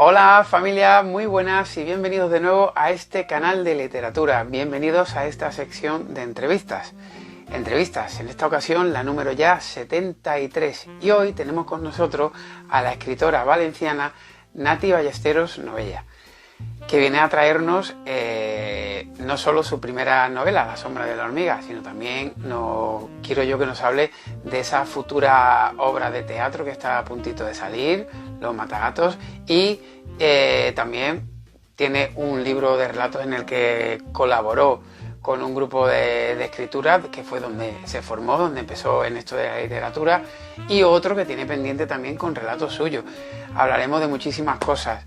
Hola familia, muy buenas y bienvenidos de nuevo a este canal de literatura. Bienvenidos a esta sección de entrevistas. Entrevistas, en esta ocasión la número ya 73. Y hoy tenemos con nosotros a la escritora valenciana Nati Ballesteros Novella, que viene a traernos no solo su primera novela, La sombra de la hormiga, sino también quiero yo que nos hable de esa futura obra de teatro que está a puntito de salir, Los Matagatos, y también tiene un libro de relatos en el que colaboró con un grupo de escritura, que fue donde se formó, donde empezó en esto de la literatura, y otro que tiene pendiente también con relatos suyos. Hablaremos de muchísimas cosas.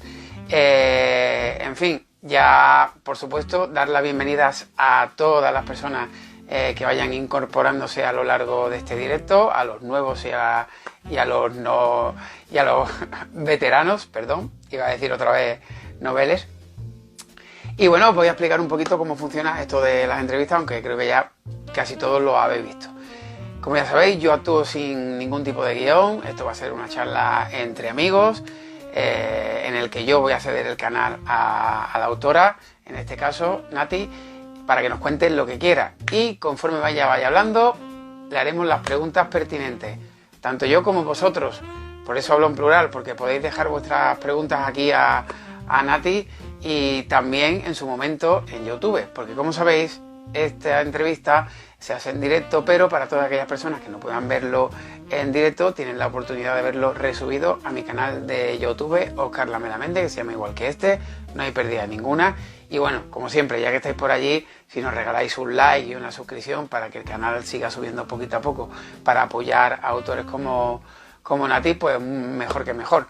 En fin, ya por supuesto dar las bienvenidas a todas las personas que vayan incorporándose a lo largo de este directo, a los nuevos y a los veteranos, perdón, iba a decir otra vez noveles. Y bueno, os voy a explicar un poquito cómo funciona esto de las entrevistas, aunque creo que ya casi todos lo habéis visto. Como ya sabéis, yo actúo sin ningún tipo de guión. Esto va a ser una charla entre amigos, en el que yo voy a ceder el canal a la autora, en este caso Nati, para que nos cuente lo que quiera. Y conforme vaya hablando, le haremos las preguntas pertinentes, tanto yo como vosotros. Por eso hablo en plural, porque podéis dejar vuestras preguntas aquí a Nati, y también en su momento en YouTube, porque como sabéis, esta entrevista se hace en directo, pero para todas aquellas personas que no puedan verlo en directo, tienen la oportunidad de verlo resubido a mi canal de YouTube, Óscar Lamela Méndez, que se llama igual que este, no hay pérdida ninguna. Y bueno, como siempre, ya que estáis por allí, si nos regaláis un like y una suscripción para que el canal siga subiendo poquito a poco, para apoyar a autores como Nati, pues mejor que mejor.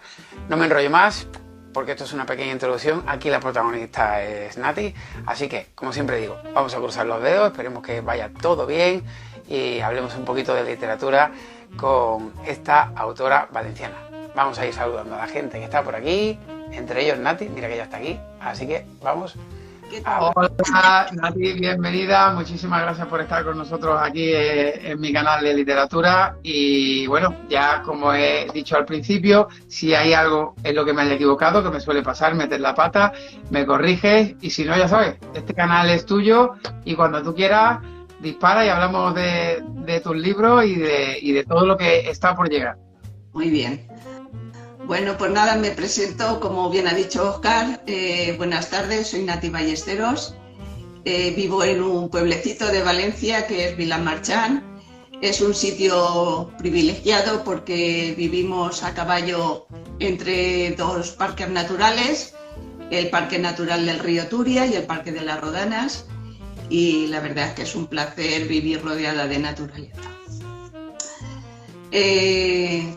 No me enrollo más, porque esto es una pequeña introducción. Aquí la protagonista es Nati, así que, como siempre digo, vamos a cruzar los dedos, esperemos que vaya todo bien y hablemos un poquito de literatura con esta autora valenciana. Vamos a ir saludando a la gente que está por aquí, entre ellos Nati, mira que ya está aquí, así que vamos. Hola Nati, bienvenida, muchísimas gracias por estar con nosotros aquí en mi canal de literatura. Y bueno, ya como he dicho al principio, si hay algo en lo que me haya equivocado, que me suele pasar, meter la pata, me corriges, y si no, ya sabes, este canal es tuyo y cuando tú quieras dispara y hablamos de tus libros y de todo lo que está por llegar. Muy bien. Bueno, pues nada, me presento, como bien ha dicho Óscar. Buenas tardes, soy Nati Ballesteros. Vivo en un pueblecito de Valencia que es Vilamarchán. Es un sitio privilegiado porque vivimos a caballo entre dos parques naturales, el Parque Natural del Río Turia y el Parque de las Rodanas. Y la verdad es que es un placer vivir rodeada de naturaleza.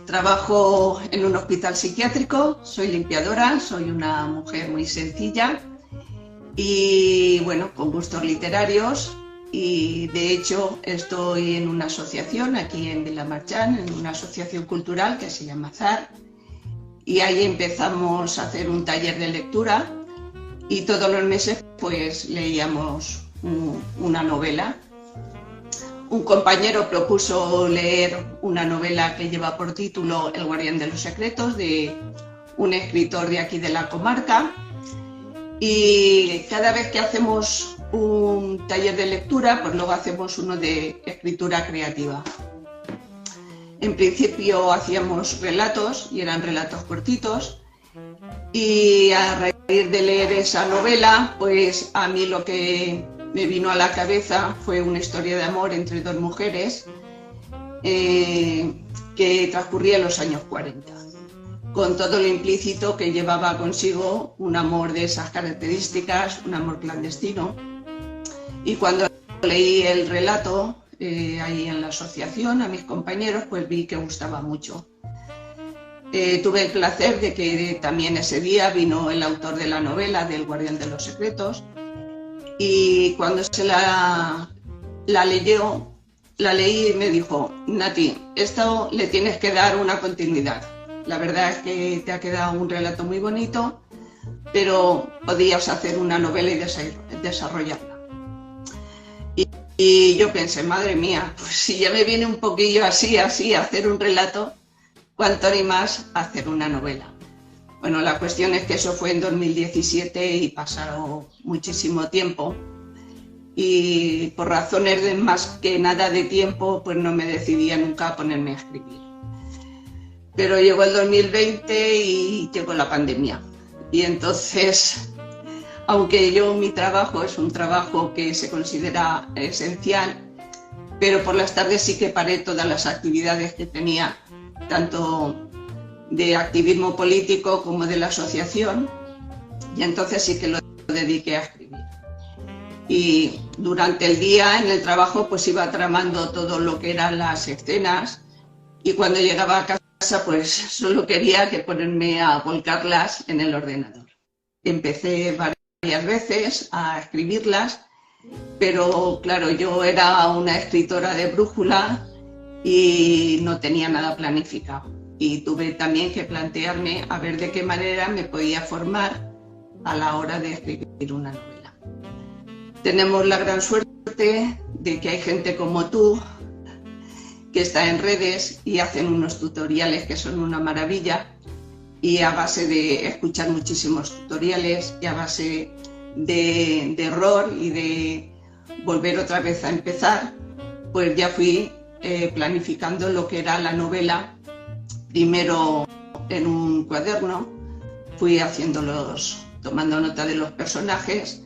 Trabajo en un hospital psiquiátrico, soy limpiadora, soy una mujer muy sencilla y bueno, con gustos literarios, y de hecho estoy en una asociación aquí en Vilamarchán, en una asociación cultural que se llama ZAR, y ahí empezamos a hacer un taller de lectura y todos los meses pues leíamos una novela. Un compañero propuso leer una novela que lleva por título El guardián de los secretos, de un escritor de aquí de la comarca, y cada vez que hacemos un taller de lectura, pues luego hacemos uno de escritura creativa. En principio hacíamos relatos, y eran relatos cortitos, y a raíz de leer esa novela, pues a mí lo que me vino a la cabeza fue una historia de amor entre dos mujeres que transcurría en los años 40, con todo lo implícito que llevaba consigo un amor de esas características, un amor clandestino. Y cuando leí el relato ahí en la asociación a mis compañeros, pues vi que gustaba mucho. Tuve el placer de que también ese día vino el autor de la novela, del Guardián de los Secretos, y cuando se la leyó, la leí y me dijo: Nati, esto le tienes que dar una continuidad. La verdad es que te ha quedado un relato muy bonito, pero podías hacer una novela y desarrollarla. Y yo pensé, madre mía, pues si ya me viene un poquillo así, hacer un relato, cuánto ni más hacer una novela. Bueno, la cuestión es que eso fue en 2017 y pasaron muchísimo tiempo. Y por razones de más que nada de tiempo, pues no me decidía nunca a ponerme a escribir. Pero llegó el 2020 y llegó la pandemia. Y entonces, aunque mi trabajo es un trabajo que se considera esencial, pero por las tardes sí que paré todas las actividades que tenía, tanto de activismo político como de la asociación, y entonces sí que lo dediqué a escribir. Y durante el día en el trabajo pues iba tramando todo lo que eran las escenas, y cuando llegaba a casa pues solo quería que ponerme a volcarlas en el ordenador. Empecé varias veces a escribirlas, pero claro, yo era una escritora de brújula y no tenía nada planificado. Y tuve también que plantearme a ver de qué manera me podía formar a la hora de escribir una novela. Tenemos la gran suerte de que hay gente como tú que está en redes y hacen unos tutoriales que son una maravilla, y a base de escuchar muchísimos tutoriales y a base de error y de volver otra vez a empezar, pues ya fui planificando lo que era la novela. Primero en un cuaderno, fui tomando nota de los personajes,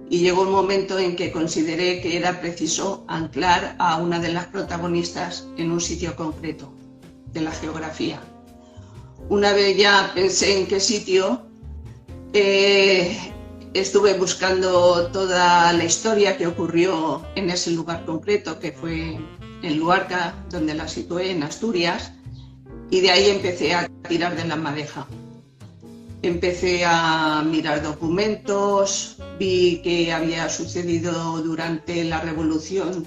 y llegó un momento en que consideré que era preciso anclar a una de las protagonistas en un sitio concreto de la geografía. Una vez ya pensé en qué sitio, estuve buscando toda la historia que ocurrió en ese lugar concreto, que fue en Luarca, donde la situé, en Asturias, y de ahí empecé a tirar de la madeja. Empecé a mirar documentos, vi qué había sucedido durante la Revolución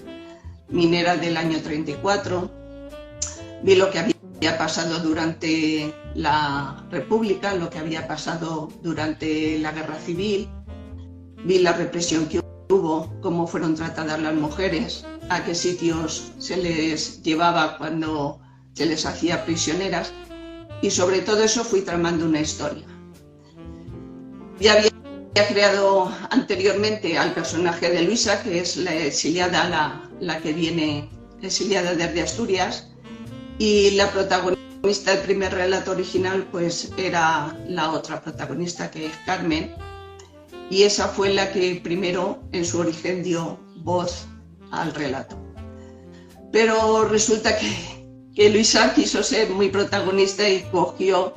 Minera del año 34, vi lo que había pasado durante la República, lo que había pasado durante la Guerra Civil, vi la represión que hubo, cómo fueron tratadas las mujeres, a qué sitios se les llevaba cuando se les hacía prisioneras, y sobre todo eso fui tramando una historia. Ya había creado anteriormente al personaje de Luisa, que es la exiliada, la que viene exiliada desde Asturias, y la protagonista del primer relato original pues era la otra protagonista, que es Carmen, y esa fue la que primero en su origen dio voz al relato. Pero resulta que Luisa quiso ser muy protagonista y cogió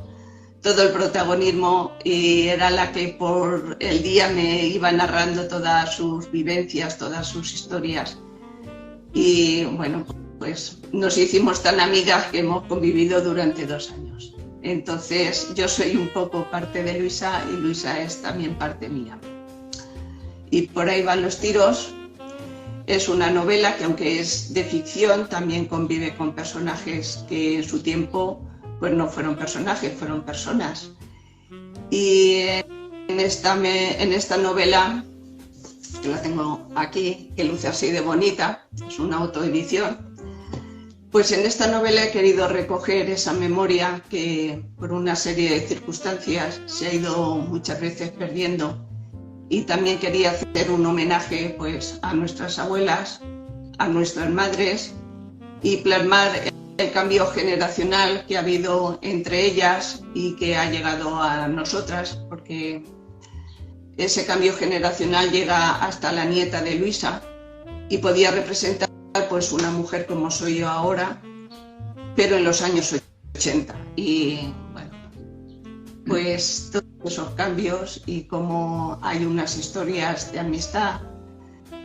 todo el protagonismo, y era la que por el día me iba narrando todas sus vivencias, todas sus historias. Y bueno, pues nos hicimos tan amigas que hemos convivido durante 2 años. Entonces yo soy un poco parte de Luisa y Luisa es también parte mía. Y por ahí van los tiros. Es una novela que, aunque es de ficción, también convive con personajes que en su tiempo pues no fueron personajes, fueron personas. Y en esta novela, que la tengo aquí, que luce así de bonita, es una autoedición, pues en esta novela he querido recoger esa memoria que por una serie de circunstancias se ha ido muchas veces perdiendo, y también quería hacer un homenaje pues a nuestras abuelas, a nuestras madres, y plasmar el cambio generacional que ha habido entre ellas y que ha llegado a nosotras, porque ese cambio generacional llega hasta la nieta de Luisa y podía representar pues una mujer como soy yo ahora, pero en los años 80. Y bueno, pues todos esos cambios, y cómo hay unas historias de amistad,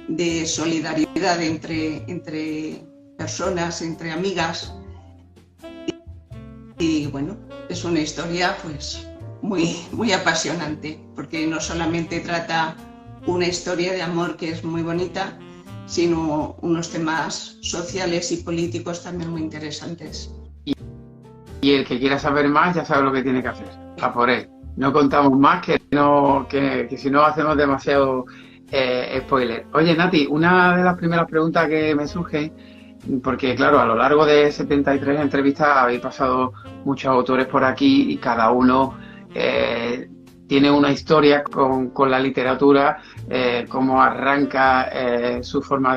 de solidaridad entre personas, entre amigas. Y bueno, es una historia pues muy apasionante, porque no solamente trata una historia de amor que es muy bonita, sino unos temas sociales y políticos también muy interesantes. Y el que quiera saber más ya sabe lo que tiene que hacer, a por él. No contamos más, que si no hacemos demasiado spoiler. Oye, Nati, una de las primeras preguntas que me surge, porque claro, a lo largo de 73 entrevistas habéis pasado muchos autores por aquí y cada uno tiene una historia con la literatura, cómo arranca su forma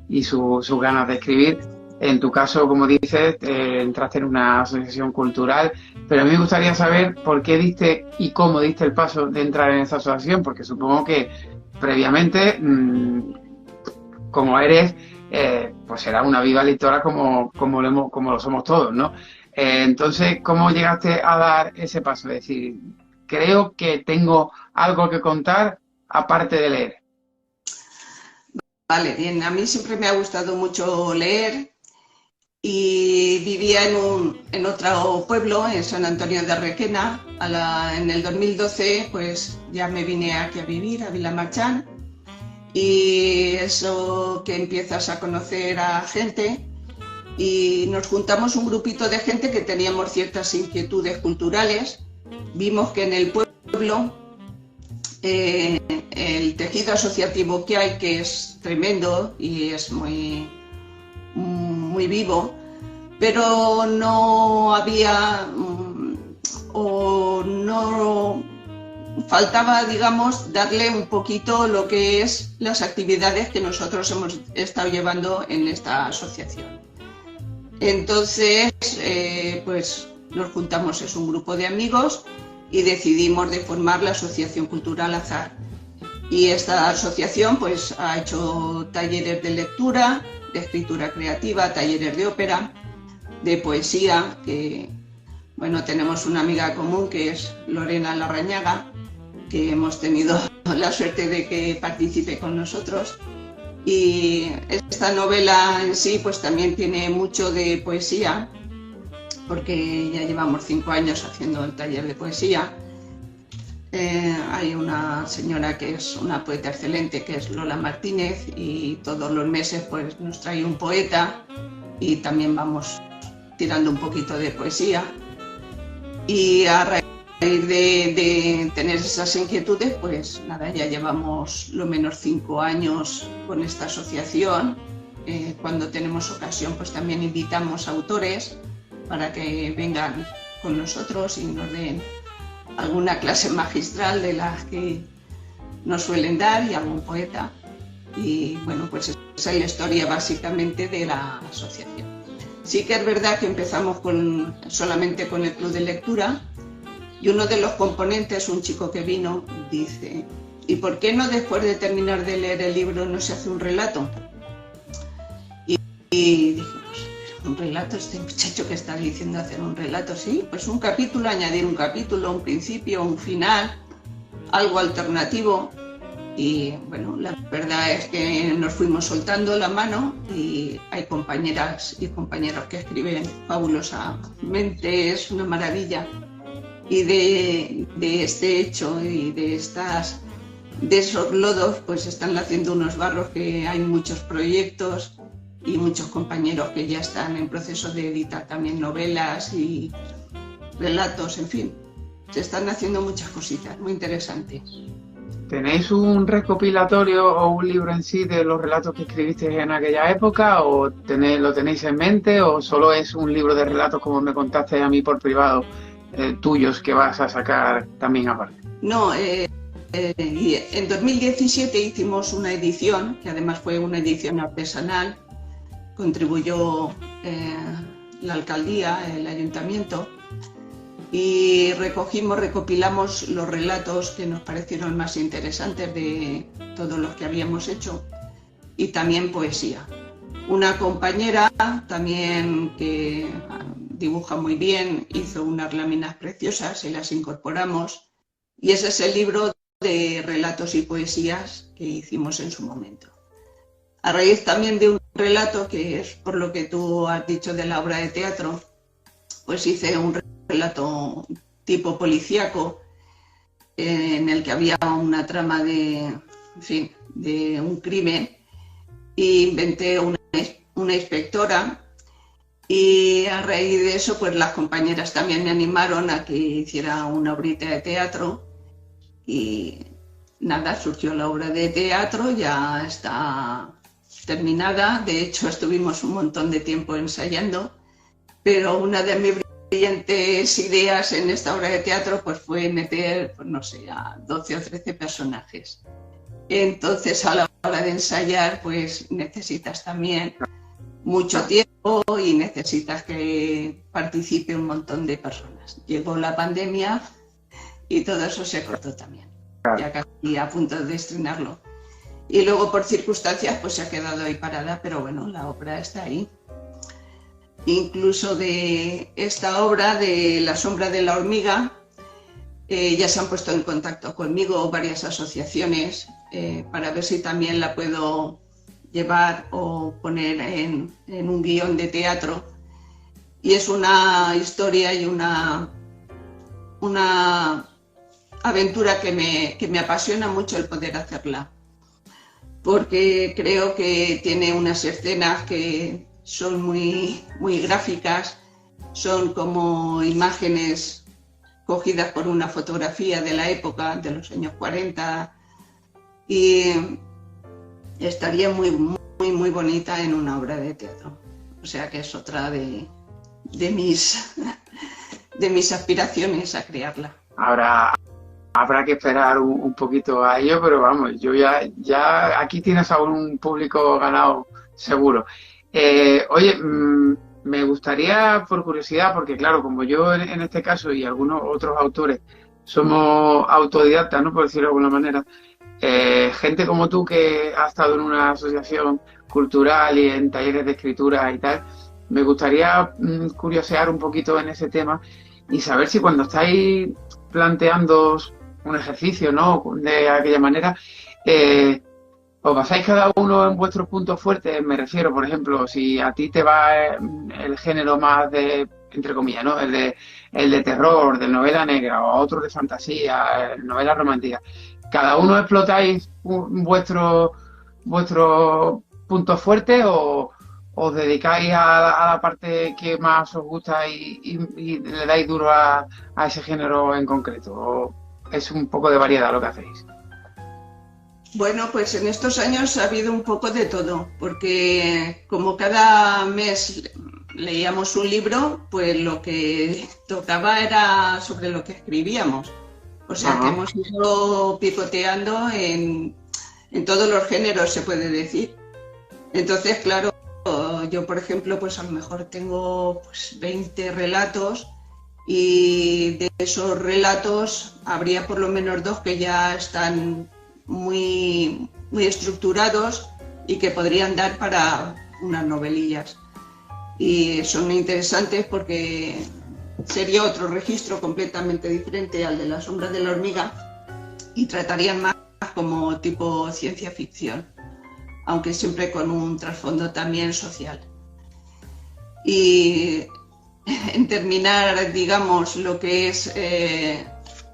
y sus ganas de escribir. En tu caso, como dices, entraste en una asociación cultural, pero a mí me gustaría saber por qué diste y cómo diste el paso de entrar en esa asociación, porque supongo que previamente, como eres, pues serás una viva lectora como lo somos todos, ¿no? Entonces, ¿cómo llegaste a dar ese paso? Es decir, creo que tengo algo que contar aparte de leer. Vale, bien, a mí siempre me ha gustado mucho leer y vivía en otro pueblo, en San Antonio de Requena. En el 2012 pues ya me vine aquí a vivir, a Vilamarchán, y eso que empiezas a conocer a gente y nos juntamos un grupito de gente que teníamos ciertas inquietudes culturales. Vimos que en el pueblo el tejido asociativo que hay, que es tremendo y es muy vivo, pero no había o no faltaba, digamos, darle un poquito lo que es las actividades que nosotros hemos estado llevando en esta asociación. Entonces, pues nos juntamos, es un grupo de amigos, y decidimos de formar la Asociación Cultural Azar. Y esta asociación pues ha hecho talleres de lectura, de escritura creativa, talleres de ópera, de poesía, que bueno, tenemos una amiga común que es Lorena Larrañaga, que hemos tenido la suerte de que participe con nosotros. Y esta novela en sí pues también tiene mucho de poesía, porque ya llevamos 5 años haciendo el taller de poesía. Hay una señora que es una poeta excelente, que es Lola Martínez, y todos los meses pues nos trae un poeta y también vamos tirando un poquito de poesía. Y a raíz de tener esas inquietudes, pues nada, ya llevamos lo menos 5 años con esta asociación. Cuando tenemos ocasión pues también invitamos a autores para que vengan con nosotros y nos den alguna clase magistral de las que nos suelen dar, y algún poeta. Y bueno, pues esa es la historia básicamente de la asociación. Sí que es verdad que empezamos solamente con el club de lectura, y uno de los componentes, un chico que vino, dice: ¿y por qué no después de terminar de leer el libro no se hace un relato? Y dijimos: ¿un relato? Este muchacho que está diciendo hacer un relato, sí, pues un capítulo, añadir un capítulo, un principio, un final, algo alternativo. Y bueno, la verdad es que nos fuimos soltando la mano, y hay compañeras y compañeros que escriben fabulosamente, es una maravilla. Y de este hecho y de esos lodos pues están haciendo unos barros, que hay muchos proyectos y muchos compañeros que ya están en proceso de editar también novelas y relatos, en fin. Se están haciendo muchas cositas muy interesantes. ¿Tenéis un recopilatorio o un libro en sí de los relatos que escribiste en aquella época, o lo tenéis en mente, o solo es un libro de relatos, como me contaste a mí por privado, tuyos, que vas a sacar también aparte? No, en 2017 hicimos una edición, que además fue una edición artesanal. Contribuyó la alcaldía, el ayuntamiento, y recopilamos los relatos que nos parecieron más interesantes de todos los que habíamos hecho, y también poesía. Una compañera también que dibuja muy bien hizo unas láminas preciosas y las incorporamos, y ese es el libro de relatos y poesías que hicimos en su momento. A raíz también de un relato, que es por lo que tú has dicho de la obra de teatro, pues hice un relato tipo policíaco, en el que había una trama de un crimen, e inventé una inspectora, y a raíz de eso pues las compañeras también me animaron a que hiciera una obrita de teatro, y nada, surgió la obra de teatro, ya está terminada. De hecho estuvimos un montón de tiempo ensayando, pero una de mis siguientes ideas en esta obra de teatro pues fue meter, pues no sé, a 12 o 13 personajes. Entonces, a la hora de ensayar, pues necesitas también mucho tiempo y necesitas que participe un montón de personas. Llegó la pandemia y todo eso se cortó también, ya casi a punto de estrenarlo. Y luego, por circunstancias, pues se ha quedado ahí parada, pero bueno, la obra está ahí. Incluso de esta obra, de La sombra de la hormiga, ya se han puesto en contacto conmigo varias asociaciones para ver si también la puedo llevar o poner en un guión de teatro. Y es una historia y una aventura que me apasiona mucho el poder hacerla, porque creo que tiene unas escenas que son muy gráficas, son como imágenes cogidas por una fotografía de la época, de los años 40, y estaría muy bonita en una obra de teatro. O sea que es otra de mis aspiraciones a crearla. Ahora habrá que esperar un poquito a ello, pero vamos, yo ya aquí tienes a un público ganado seguro. Oye, me gustaría, por curiosidad, porque claro, como yo en este caso y algunos otros autores somos autodidactas, ¿no?, por decirlo de alguna manera, gente como tú que ha estado en una asociación cultural y en talleres de escritura y tal, me gustaría curiosear un poquito en ese tema y saber si cuando estáis planteando un ejercicio, ¿no?, de aquella manera, os basáis cada uno en vuestros puntos fuertes. Me refiero, por ejemplo, si a ti te va el género más de, entre comillas, ¿no?, el de terror, de novela negra, o a otros de fantasía, novela romántica, ¿cada uno explotáis vuestros puntos fuertes o os dedicáis a la parte que más os gusta y le dais duro a ese género en concreto? ¿O es un poco de variedad lo que hacéis? Bueno, pues en estos años ha habido un poco de todo, porque como cada mes leíamos un libro, pues lo que tocaba era sobre lo que escribíamos. O sea, que hemos ido picoteando en todos los géneros, se puede decir. Entonces, claro, yo, por ejemplo, pues a lo mejor tengo pues 20 relatos y de esos relatos habría por lo menos 2 que ya están muy estructurados y que podrían dar para unas novelillas. Y son interesantes porque sería otro registro completamente diferente al de La sombra de la hormiga y tratarían más como tipo ciencia ficción, aunque siempre con un trasfondo también social. Y en terminar, digamos, lo que es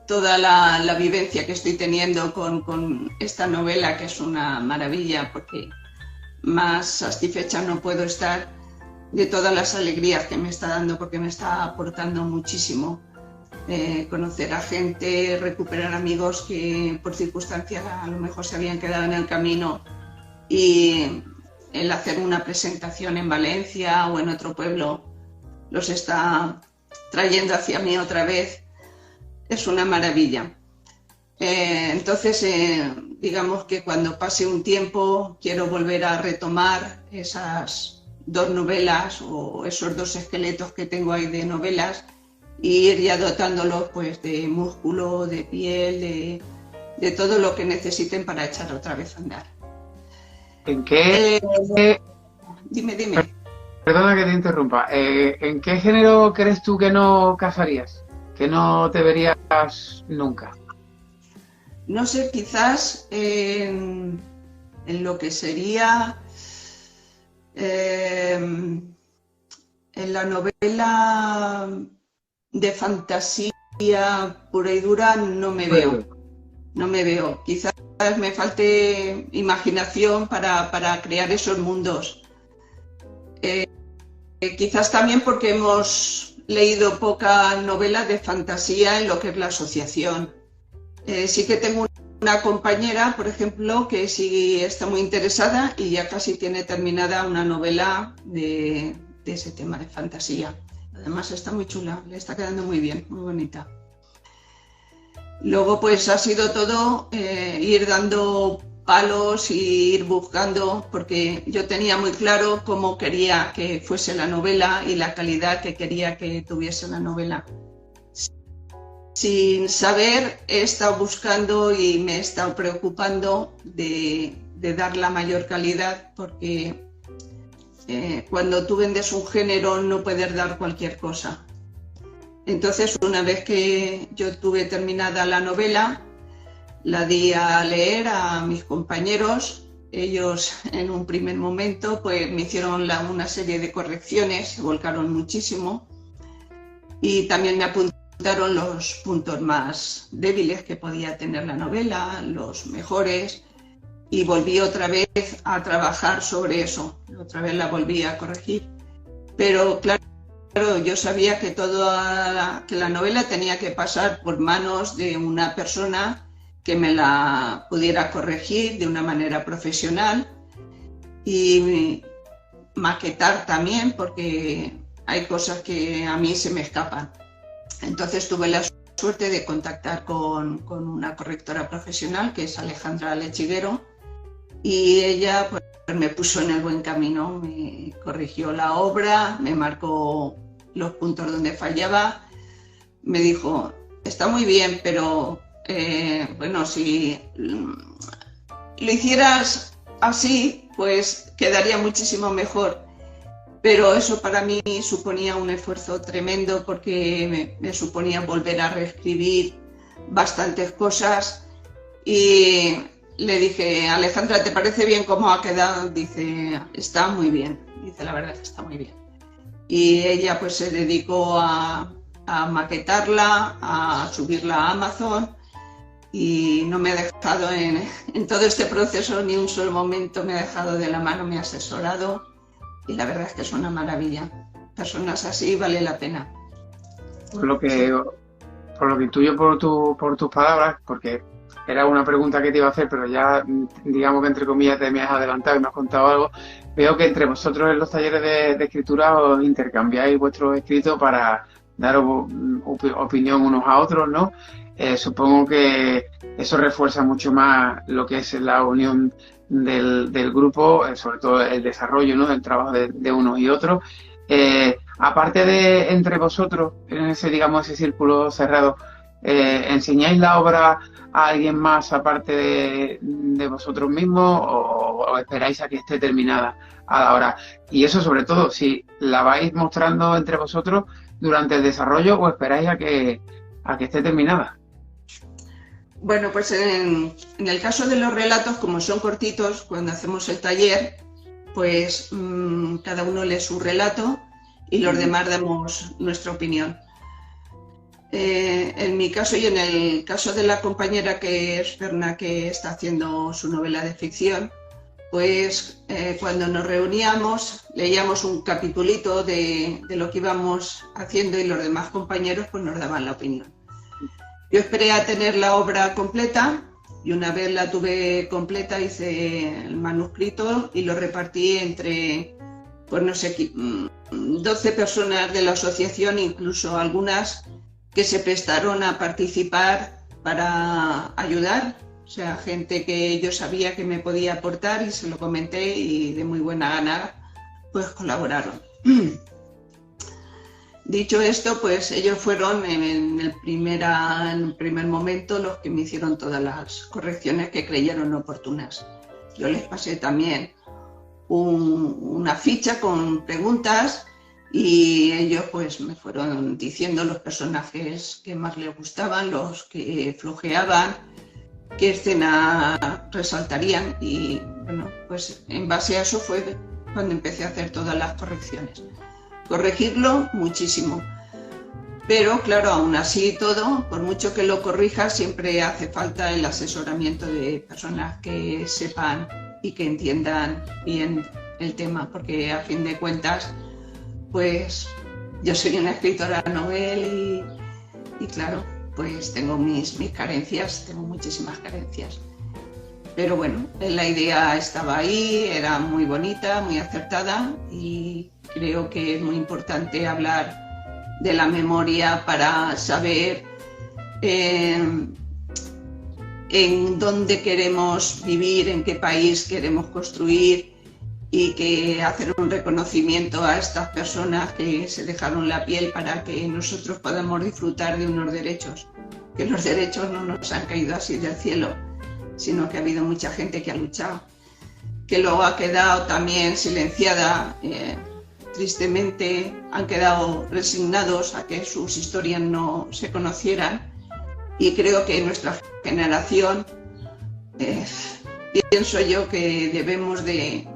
toda la vivencia que estoy teniendo con esta novela, que es una maravilla, porque más satisfecha no puedo estar de todas las alegrías que me está dando, porque me está aportando muchísimo. Conocer a gente, recuperar amigos que por circunstancias a lo mejor se habían quedado en el camino, y el hacer una presentación en Valencia o en otro pueblo los está trayendo hacia mí otra vez. Es una maravilla. Entonces, digamos que cuando pase un tiempo quiero volver a retomar esas 2 novelas o esos 2 esqueletos que tengo ahí de novelas y ir ya dotándolos pues de músculo, de piel, de todo lo que necesiten para echar otra vez a andar. ¿En qué? Dime. Perdona que te interrumpa. ¿En qué género crees tú que no casarías? Que no te verías nunca. No sé, quizás en lo que sería en la novela de fantasía pura y dura no me veo. Quizás me falte imaginación para crear esos mundos. Quizás también porque hemos leído poca novela de fantasía en lo que es la asociación. Sí que tengo una compañera, por ejemplo, que sí está muy interesada y ya casi tiene terminada una novela de ese tema de fantasía. Además está muy chula, le está quedando muy bien, muy bonita. Luego pues ha sido todo ir dando palos y ir buscando, porque yo tenía muy claro cómo quería que fuese la novela y la calidad que quería que tuviese la novela. Sin saber, he estado buscando y me he estado preocupando de dar la mayor calidad, porque cuando tú vendes un género no puedes dar cualquier cosa. Entonces, una vez que yo tuve terminada la novela, la di a leer a mis compañeros. Ellos en un primer momento pues me hicieron una serie de correcciones, se volcaron muchísimo y también me apuntaron los puntos más débiles que podía tener la novela, los mejores, y volví otra vez a trabajar sobre eso, otra vez la volví a corregir. Pero claro, yo sabía que que la novela tenía que pasar por manos de una persona que me la pudiera corregir de una manera profesional y maquetar también, porque hay cosas que a mí se me escapan. Entonces tuve la suerte de contactar con una correctora profesional, que es Alejandra Lechiguero, y ella pues me puso en el buen camino, me corrigió la obra, me marcó los puntos donde fallaba, me dijo, está muy bien, pero bueno, si lo hicieras así, pues quedaría muchísimo mejor. Pero eso para mí suponía un esfuerzo tremendo, porque me suponía volver a reescribir bastantes cosas. Y le dije, Alejandra, ¿te parece bien cómo ha quedado? Dice, está muy bien. Dice, la verdad, está muy bien. Y ella pues se dedicó a maquetarla, a subirla a Amazon, y no me ha dejado en todo este proceso ni un solo momento me ha dejado de la mano, me ha asesorado, y la verdad es que es una maravilla. Personas así vale la pena. Por lo que intuyo por tus palabras, porque era una pregunta que te iba a hacer, pero ya digamos que entre comillas te me has adelantado y me has contado algo. Veo que entre vosotros en los talleres de escritura os intercambiáis vuestros escritos para dar opinión unos a otros, ¿no? Supongo que eso refuerza mucho más lo que es la unión del grupo, sobre todo el desarrollo, ¿no?, del trabajo de unos y otros. Aparte de entre vosotros, en ese, digamos, ese círculo cerrado, ¿enseñáis la obra a alguien más aparte de vosotros mismos o esperáis a que esté terminada a la hora? Y eso, sobre todo, si la vais mostrando entre vosotros durante el desarrollo o esperáis a que esté terminada. Bueno, pues en el caso de los relatos, como son cortitos, cuando hacemos el taller, pues cada uno lee su relato y los demás damos nuestra opinión. En mi caso y en el caso de la compañera que es Ferna, que está haciendo su novela de ficción, pues cuando nos reuníamos leíamos un capitulito de lo que íbamos haciendo y los demás compañeros pues nos daban la opinión. Yo esperé a tener la obra completa y una vez la tuve completa hice el manuscrito y lo repartí entre, pues no sé, 12 personas de la asociación, incluso algunas que se prestaron a participar para ayudar, o sea, gente que yo sabía que me podía aportar y se lo comenté y de muy buena gana pues colaboraron. Dicho esto, pues ellos fueron en el primer momento los que me hicieron todas las correcciones que creyeron oportunas. Yo les pasé también una ficha con preguntas y ellos pues me fueron diciendo los personajes que más les gustaban, los que flojeaban, qué escena resaltarían, y bueno, pues en base a eso fue cuando empecé a hacer todas las correcciones. Corregirlo muchísimo, pero claro, aún así todo, por mucho que lo corrija, siempre hace falta el asesoramiento de personas que sepan y que entiendan bien el tema, porque a fin de cuentas pues yo soy una escritora novel y claro, pues tengo mis carencias, tengo muchísimas carencias. Pero bueno, la idea estaba ahí, era muy bonita, muy acertada, y creo que es muy importante hablar de la memoria para saber en dónde queremos vivir, en qué país queremos construir, y que hacer un reconocimiento a estas personas que se dejaron la piel para que nosotros podamos disfrutar de unos derechos, que los derechos no nos han caído así del cielo, sino que ha habido mucha gente que ha luchado, que luego ha quedado también silenciada, tristemente han quedado resignados a que sus historias no se conocieran, y creo que nuestra generación, pienso yo que debemos de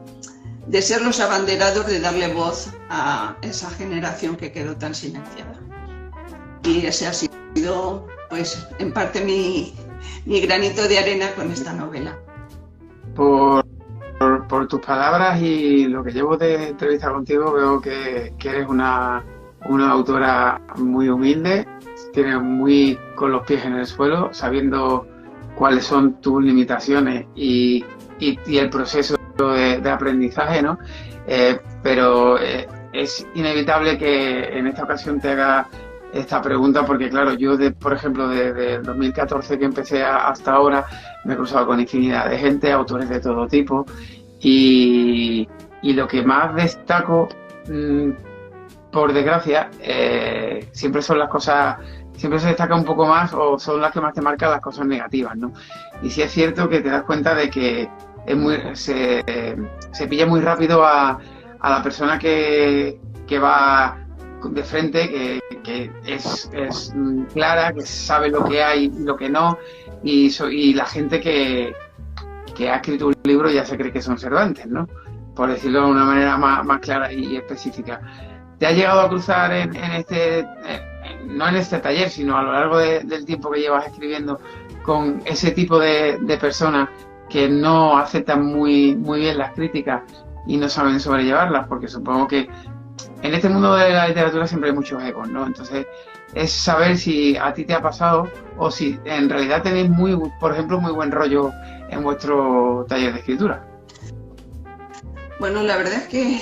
ser los abanderados de darle voz a esa generación que quedó tan silenciada. Y ese ha sido, pues, en parte mi granito de arena con esta novela. Por tus palabras y lo que llevo de entrevista contigo, veo que eres una autora muy humilde, tienes muy con los pies en el suelo, sabiendo cuáles son tus limitaciones y el proceso de aprendizaje, ¿no? Pero es inevitable que en esta ocasión te haga esta pregunta, porque claro, yo por ejemplo desde el 2014 que empecé hasta ahora me he cruzado con infinidad de gente, autores de todo tipo, y lo que más destaco, por desgracia, siempre son las cosas, siempre se destaca un poco más, o son las que más te marcan las cosas negativas, ¿no? Y sí es cierto que te das cuenta de que se pilla muy rápido a la persona que va de frente, que es clara, que sabe lo que hay y lo que no, y la gente que ha escrito un libro ya se cree que son Cervantes, ¿no? Por decirlo de una manera más clara y específica. ¿Te ha llegado a cruzar no en este taller, sino a lo largo del tiempo que llevas escribiendo, con ese tipo de personas que no aceptan muy bien las críticas y no saben sobrellevarlas? Porque supongo que en este mundo de la literatura siempre hay muchos egos, ¿no? Entonces es saber si a ti te ha pasado, o si en realidad tenéis por ejemplo, muy buen rollo en vuestro taller de escritura. Bueno, la verdad es que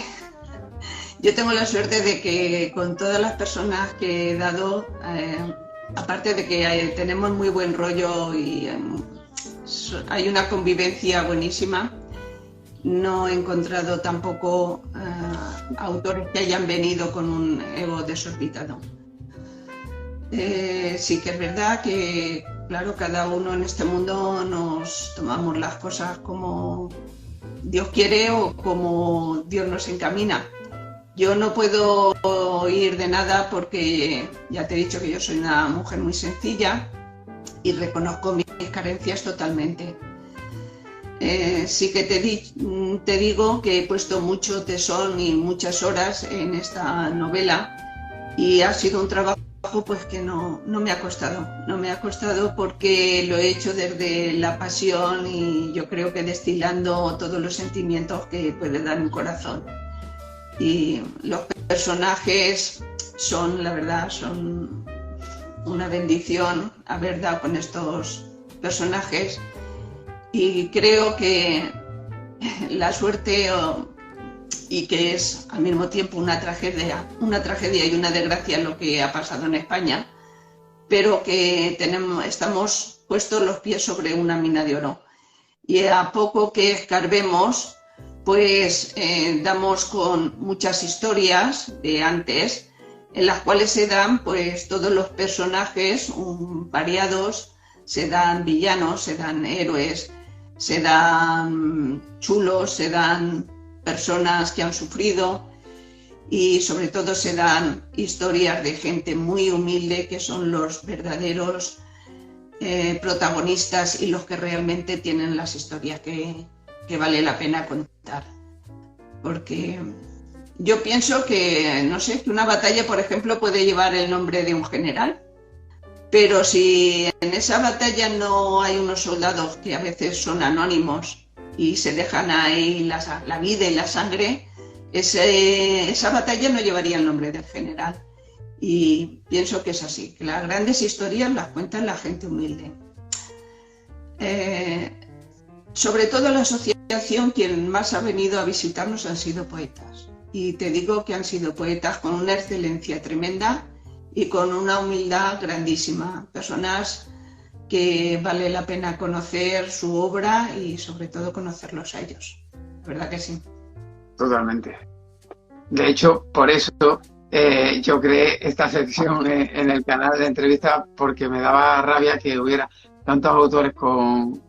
yo tengo la suerte de que con todas las personas que he dado, aparte de que tenemos muy buen rollo y hay una convivencia buenísima, no he encontrado tampoco autores que hayan venido con un ego desorbitado. Sí que es verdad que, claro, cada uno en este mundo nos tomamos las cosas como Dios quiere o como Dios nos encamina. Yo no puedo oír de nada porque ya te he dicho que yo soy una mujer muy sencilla y reconozco mis carencias totalmente. Sí que te digo que he puesto mucho tesón y muchas horas en esta novela, y ha sido un trabajo pues que no me ha costado. No me ha costado porque lo he hecho desde la pasión, y yo creo que destilando todos los sentimientos que puede dar un corazón. Y los personajes son, la verdad, son una bendición haber dado con estos personajes, y creo que la suerte, y que es al mismo tiempo una tragedia y una desgracia lo que ha pasado en España, pero que estamos puestos los pies sobre una mina de oro, y a poco que escarbemos, pues damos con muchas historias de antes, en las cuales se dan pues todos los personajes variados, se dan villanos, se dan héroes, se dan chulos, se dan personas que han sufrido, y sobre todo se dan historias de gente muy humilde, que son los verdaderos protagonistas y los que realmente tienen las historias que vale la pena contar. Porque yo pienso que, no sé, que una batalla, por ejemplo, puede llevar el nombre de un general, pero si en esa batalla no hay unos soldados que a veces son anónimos y se dejan ahí la vida y la sangre, esa batalla no llevaría el nombre del general. Y pienso que es así, que las grandes historias las cuenta la gente humilde. Sobre todo en la asociación, quien más ha venido a visitarnos han sido poetas. Y te digo que han sido poetas con una excelencia tremenda, y con una humildad grandísima. Personas que vale la pena conocer su obra y sobre todo conocerlos a ellos. ¿Verdad que sí? Totalmente. De hecho, por eso yo creé esta sección en el canal de entrevistas, porque me daba rabia que hubiera tantos autores con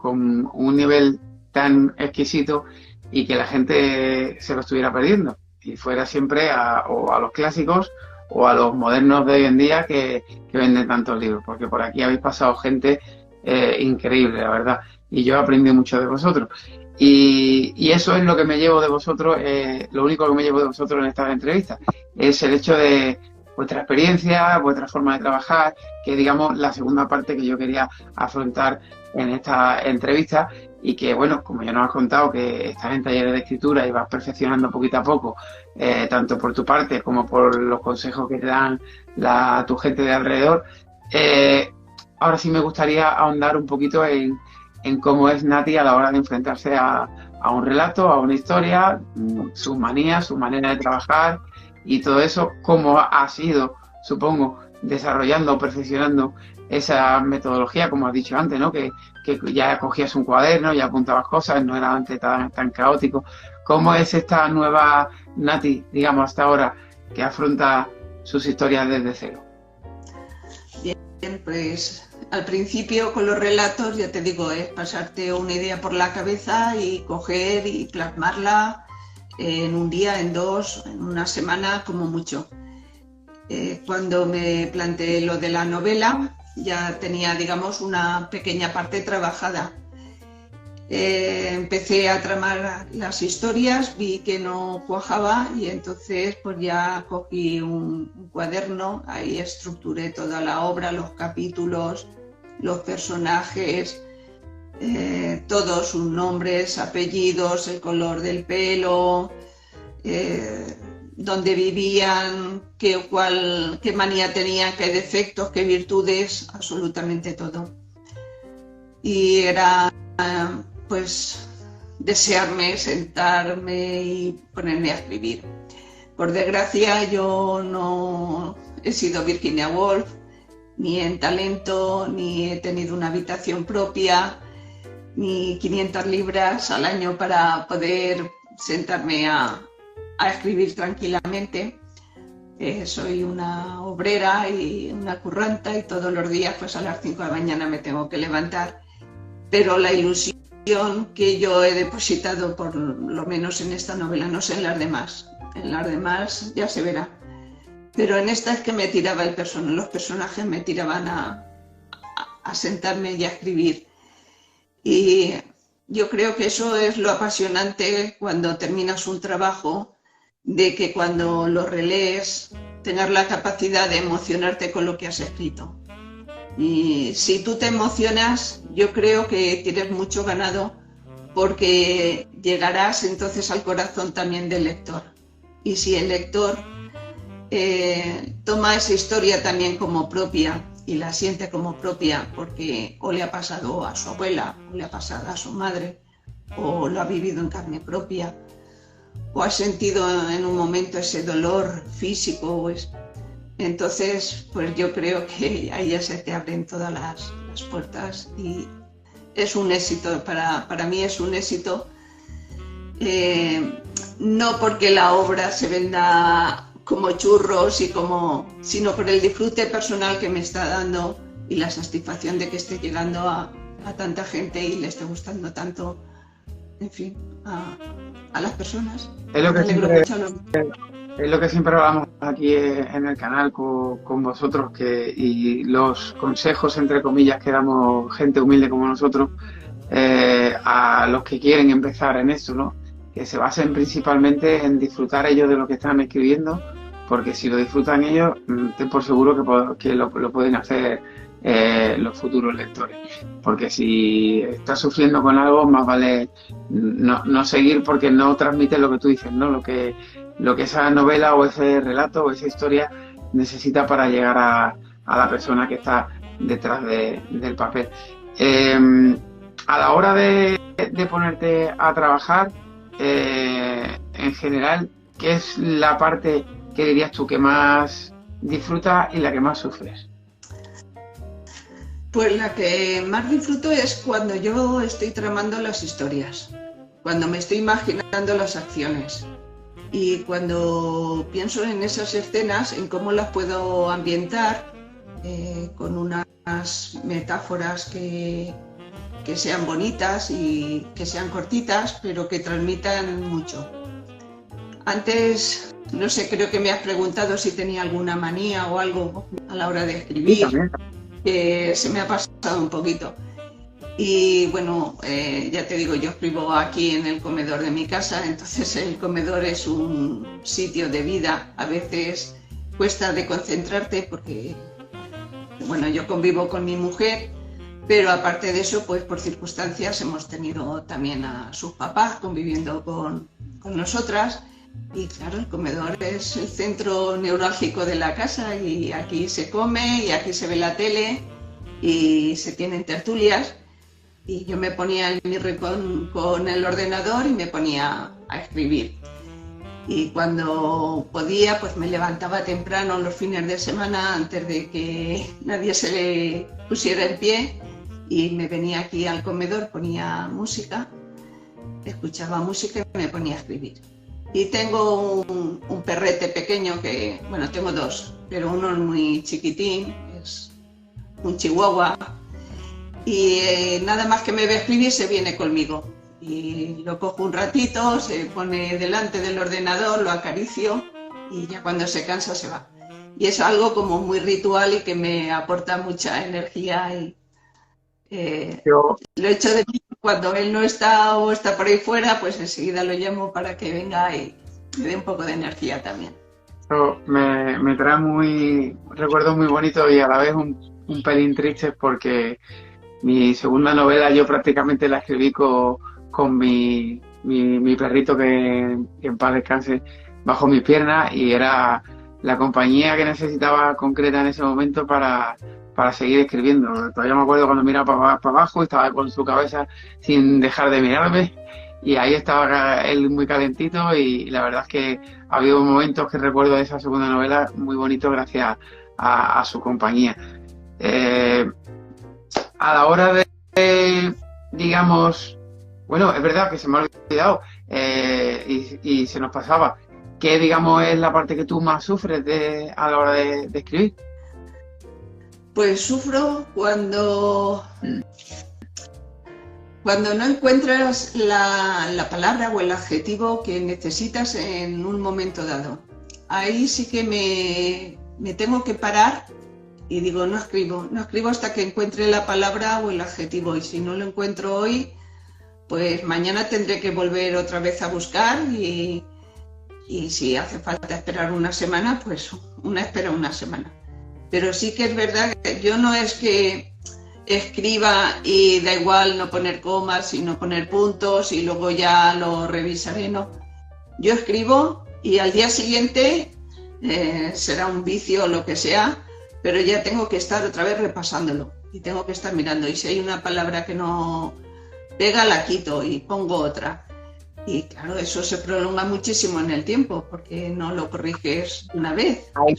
un nivel tan exquisito y que la gente se lo estuviera perdiendo y fuera siempre o a los clásicos o a los modernos de hoy en día que venden tantos libros, porque por aquí habéis pasado gente increíble, la verdad, y yo he aprendido mucho de vosotros. Y eso es lo que me llevo de vosotros, lo único que me llevo de vosotros en estas entrevistas, es el hecho de vuestra experiencia, vuestra forma de trabajar, que digamos la segunda parte que yo quería afrontar en esta entrevista, y que bueno, como ya nos has contado que estás en talleres de escritura y vas perfeccionando poquito a poco, tanto por tu parte como por los consejos que te dan tu gente de alrededor, ahora sí me gustaría ahondar un poquito en cómo es Nati a la hora de enfrentarse a un relato, a una historia, sus manías, su manera de trabajar y todo eso, cómo ha sido, supongo, desarrollando, perfeccionando esa metodología, como has dicho antes, ¿no? Que ya cogías un cuaderno, ya apuntabas cosas, no era antes tan caótico. ¿Cómo es esta nueva Nati, digamos, hasta ahora, que afronta sus historias desde cero? Bien, pues al principio con los relatos, ya te digo, es pasarte una idea por la cabeza y coger y plasmarla en un día, en dos, en una semana, como mucho. Cuando me planteé lo de la novela, ya tenía, digamos, una pequeña parte trabajada. Empecé a tramar las historias, vi que no cuajaba y entonces pues ya cogí un cuaderno, ahí estructuré toda la obra, los capítulos, los personajes, todos sus nombres, apellidos, el color del pelo, dónde vivían, qué manía tenían, qué defectos, qué virtudes, absolutamente todo. Y era pues desearme sentarme y ponerme a escribir. Por desgracia yo no he sido Virginia Woolf, ni en talento, ni he tenido una habitación propia, ni 500 libras al año para poder sentarme a escribir tranquilamente. Soy una obrera y una curranta y todos los días pues a las 5 de la mañana me tengo que levantar. Pero la ilusión que yo he depositado, por lo menos en esta novela, no sé en las demás ya se verá. Pero en esta es que me tiraba los personajes me tiraban a sentarme y a escribir. Y yo creo que eso es lo apasionante cuando terminas un trabajo, de que cuando lo relees tengas la capacidad de emocionarte con lo que has escrito. Y si tú te emocionas, yo creo que tienes mucho ganado, porque llegarás entonces al corazón también del lector. Y si el lector toma esa historia también como propia y la siente como propia, porque o le ha pasado a su abuela, o le ha pasado a su madre, o lo ha vivido en carne propia, o ha sentido en un momento ese dolor físico, entonces pues yo creo que ahí ya se te abren todas las puertas y es un éxito, para mí es un éxito, no porque la obra se venda como churros sino por el disfrute personal que me está dando y la satisfacción de que esté llegando a tanta gente y le esté gustando tanto, en fin, a las personas. Es lo que siempre hablamos aquí en el canal con vosotros, y los consejos, entre comillas, que damos gente humilde como nosotros a los que quieren empezar en esto, ¿no? Que se basen principalmente en disfrutar ellos de lo que están escribiendo, porque si lo disfrutan ellos, ten por seguro que lo pueden hacer los futuros lectores. Porque si estás sufriendo con algo, más vale no seguir, porque no transmite lo que tú dices, ¿no? Lo que esa novela o ese relato o esa historia necesita para llegar a la persona que está detrás del papel. A la hora de ponerte a trabajar, en general, ¿qué es la parte que dirías tú que más disfrutas y la que más sufres? Pues la que más disfruto es cuando yo estoy tramando las historias, cuando me estoy imaginando las acciones y cuando pienso en esas escenas, en cómo las puedo ambientar con unas metáforas que sean bonitas y que sean cortitas, pero que transmitan mucho. Antes, no sé, creo que me has preguntado si tenía alguna manía o algo a la hora de escribir. Sí, que se me ha pasado un poquito. Y bueno, ya te digo, yo escribo aquí en el comedor de mi casa, entonces el comedor es un sitio de vida. A veces cuesta de concentrarte porque, bueno, yo convivo con mi mujer, pero aparte de eso, pues por circunstancias hemos tenido también a sus papás conviviendo con nosotras. Y claro, el comedor es el centro neurálgico de la casa y aquí se come y aquí se ve la tele y se tienen tertulias y yo me ponía en mi rincón con el ordenador y me ponía a escribir. Y cuando podía, pues me levantaba temprano los fines de semana antes de que nadie se le pusiera en pie y me venía aquí al comedor, ponía música, escuchaba música y me ponía a escribir. Y tengo un perrete pequeño que, bueno, tengo dos, pero uno es muy chiquitín, es un chihuahua, y nada más que me ve escribir se viene conmigo. Y lo cojo un ratito, se pone delante del ordenador, lo acaricio y ya cuando se cansa se va. Y es algo como muy ritual y que me aporta mucha energía y lo echo de mí. Cuando él no está o está por ahí fuera, pues enseguida lo llamo para que venga y me dé un poco de energía también. Eso me trae recuerdos muy bonitos y a la vez un pelín tristes porque mi segunda novela yo prácticamente la escribí con mi perrito que en paz descanse bajo mis piernas y era la compañía que necesitaba concreta en ese momento para seguir escribiendo. Todavía me acuerdo cuando miraba para abajo, estaba con su cabeza sin dejar de mirarme y ahí estaba él muy calentito y la verdad es que ha habido momentos que recuerdo de esa segunda novela muy bonitos gracias a su compañía. A la hora de, digamos, bueno, es verdad que se me ha olvidado y se nos pasaba. ¿Qué, digamos, es la parte que tú más sufres a la hora de escribir? Pues sufro cuando no encuentras la palabra o el adjetivo que necesitas en un momento dado. Ahí sí que me tengo que parar y digo, no escribo hasta que encuentre la palabra o el adjetivo. Y si no lo encuentro hoy, pues mañana tendré que volver otra vez a buscar y si hace falta esperar una semana, pues espera una semana. Pero sí que es verdad que yo no es que escriba y da igual no poner comas y no poner puntos y luego ya lo revisaré, no. Yo escribo y al día siguiente será un vicio o lo que sea, pero ya tengo que estar otra vez repasándolo y tengo que estar mirando. Y si hay una palabra que no pega, la quito y pongo otra. Y claro, eso se prolonga muchísimo en el tiempo porque no lo corriges una vez. Hay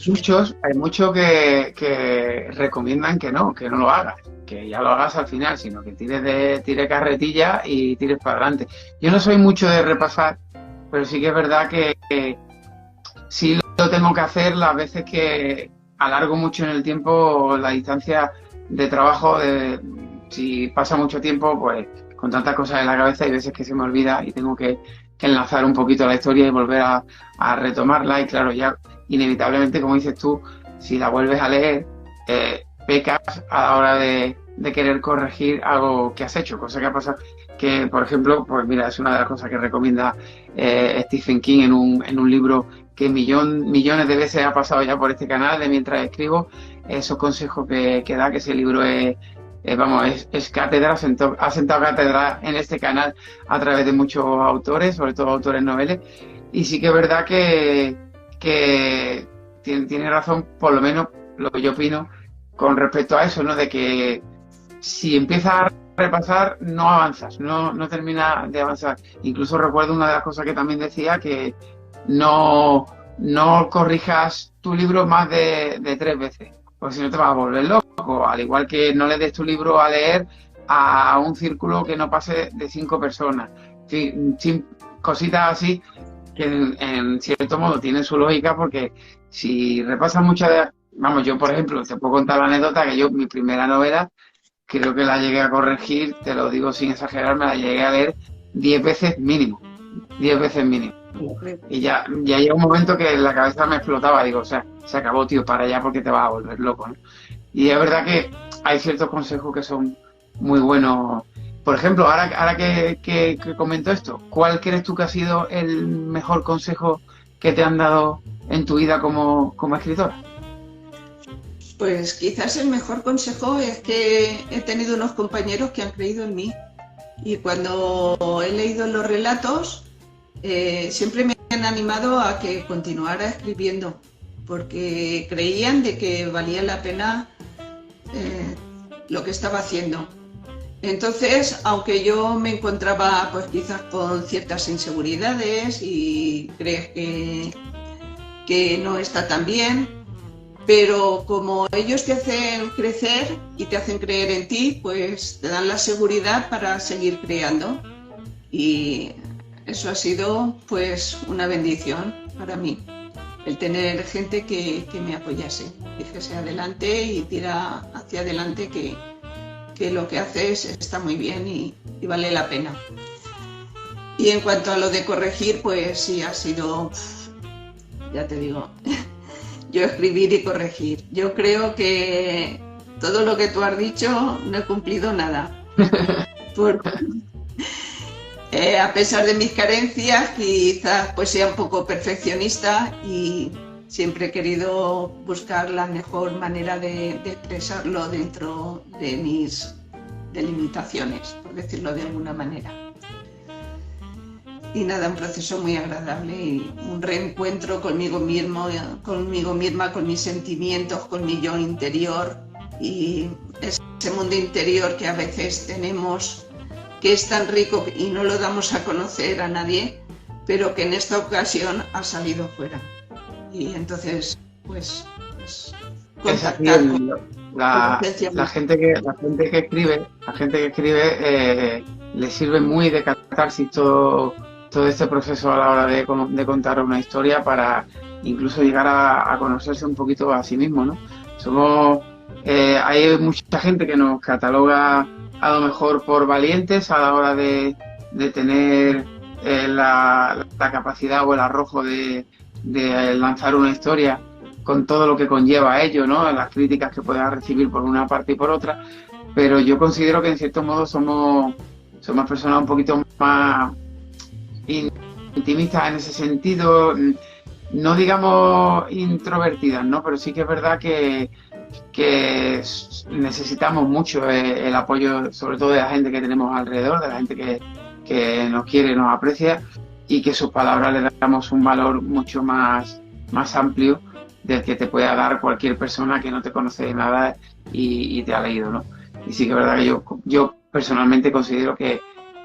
muchos que recomiendan que no lo hagas, que ya lo hagas al final, sino que tires carretilla y tires para adelante. Yo no soy mucho de repasar, pero sí que es verdad que sí lo tengo que hacer las veces que alargo mucho en el tiempo la distancia de trabajo. Si pasa mucho tiempo, pues con tantas cosas en la cabeza hay veces que se me olvida y tengo que enlazar un poquito la historia y volver a retomarla. Y claro, ya inevitablemente, como dices tú, si la vuelves a leer, pecas a la hora de querer corregir algo que has hecho, cosa que ha pasado, que por ejemplo, pues mira, es una de las cosas que recomienda Stephen King en un libro que millones de veces ha pasado ya por este canal de Mientras Escribo, esos consejos que da, que ese libro es cátedra, ha sentado cátedra en este canal a través de muchos autores, sobre todo autores noveles, y sí que es verdad que tiene razón, por lo menos lo que yo opino con respecto a eso, ¿no? De que si empiezas a repasar no avanzas, no terminas de avanzar. Incluso recuerdo una de las cosas que también decía, que no no corrijas tu libro más de 3 veces, porque si no te vas a volver loco. Al igual que no le des tu libro a leer a un círculo que no pase de 5 personas. Cositas así que en cierto modo tienen su lógica, porque si repasas muchas de... Vamos, yo por ejemplo, te puedo contar la anécdota que yo, mi primera novela, creo que la llegué a corregir, te lo digo sin exagerar, me la llegué a leer 10 veces mínimo. 10 veces mínimo. Y ya llega un momento que la cabeza me explotaba, digo, o sea, se acabó, tío, para allá porque te vas a volver loco, ¿no? Y es verdad que hay ciertos consejos que son muy buenos. Por ejemplo, ahora que comento esto, ¿cuál crees tú que ha sido el mejor consejo que te han dado en tu vida como escritora? Pues quizás el mejor consejo es que he tenido unos compañeros que han creído en mí, y cuando he leído los relatos siempre me han animado a que continuara escribiendo, porque creían de que valía la pena lo que estaba haciendo. Entonces, aunque yo me encontraba pues quizás con ciertas inseguridades y crees que no está tan bien, pero como ellos te hacen crecer y te hacen creer en ti, pues te dan la seguridad para seguir creando. Y eso ha sido pues una bendición para mí, el tener gente que me apoyase, dijese adelante y tira hacia adelante, que lo que haces está muy bien y vale la pena. Y en cuanto a lo de corregir, pues sí, ha sido, ya te digo, yo escribir y corregir. Yo creo que todo lo que tú has dicho no he cumplido nada. Porque, a pesar de mis carencias, quizás pues sea un poco perfeccionista y siempre he querido buscar la mejor manera de expresarlo dentro de mis delimitaciones, por decirlo de alguna manera. Y nada, un proceso muy agradable y un reencuentro conmigo misma, con mis sentimientos, con mi yo interior, y ese mundo interior que a veces tenemos, que es tan rico y no lo damos a conocer a nadie, pero que en esta ocasión ha salido fuera. Y entonces, pues contactar con la gente que escribe le sirve muy de catarsis todo este proceso a la hora de contar una historia, para incluso llegar a conocerse un poquito a sí mismo, ¿no? Hay mucha gente que nos cataloga a lo mejor por valientes a la hora de tener la capacidad o el arrojo de lanzar una historia con todo lo que conlleva a ello, ¿no? Las críticas que puedas recibir por una parte y por otra, pero yo considero que en cierto modo somos personas un poquito más intimistas en ese sentido, no digamos introvertidas, ¿no? Pero sí que es verdad que necesitamos mucho el apoyo, sobre todo de la gente que tenemos alrededor, de la gente que nos quiere, nos aprecia, y que sus palabras le damos un valor mucho más amplio del que te pueda dar cualquier persona que no te conoce de nada y te ha leído, ¿no? Y sí que es verdad que yo personalmente considero que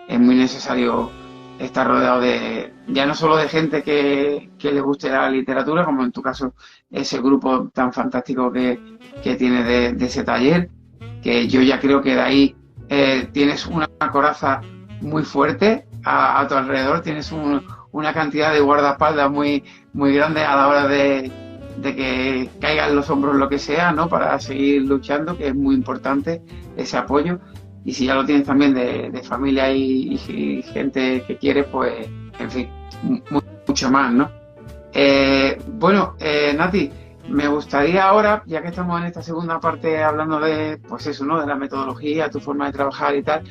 es muy necesario estar rodeado de, ya no solo de gente que le guste la literatura, como en tu caso ese grupo tan fantástico que tienes de ese taller, que yo ya creo que de ahí tienes una coraza muy fuerte a tu alrededor, tienes una cantidad de guardaespaldas muy grande a la hora de que caigan los hombros lo que sea, ¿no? Para seguir luchando, que es muy importante ese apoyo. Y si ya lo tienes también de familia y gente que quieres, pues, en fin, mucho más, ¿no? Nati, me gustaría ahora, ya que estamos en esta segunda parte hablando de, pues eso, ¿no? De la metodología, tu forma de trabajar y tal,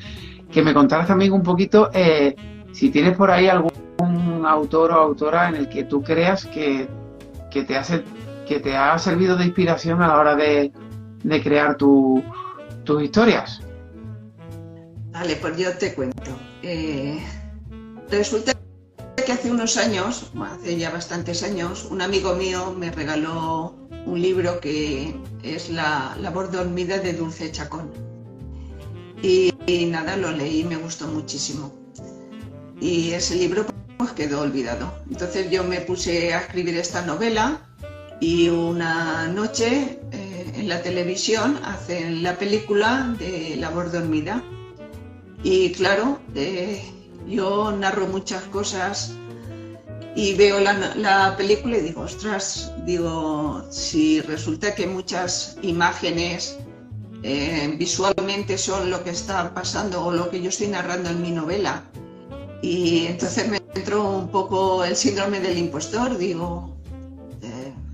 que me contaras también un poquito si tienes por ahí algún autor o autora en el que tú creas que te ha servido de inspiración a la hora de crear tus historias. Vale, pues yo te cuento. Resulta que hace unos años, hace ya bastantes años, un amigo mío me regaló un libro que es La labor dormida de Dulce Chacón. Y nada, lo leí y me gustó muchísimo. Y ese libro pues quedó olvidado. Entonces yo me puse a escribir esta novela y una noche en la televisión hacen la película de La voz dormida. Y claro, yo narro muchas cosas y veo la película y digo, ostras, digo, si resulta que muchas imágenes visualmente son lo que está pasando o lo que yo estoy narrando en mi novela. Y entonces me entró un poco el síndrome del impostor, digo,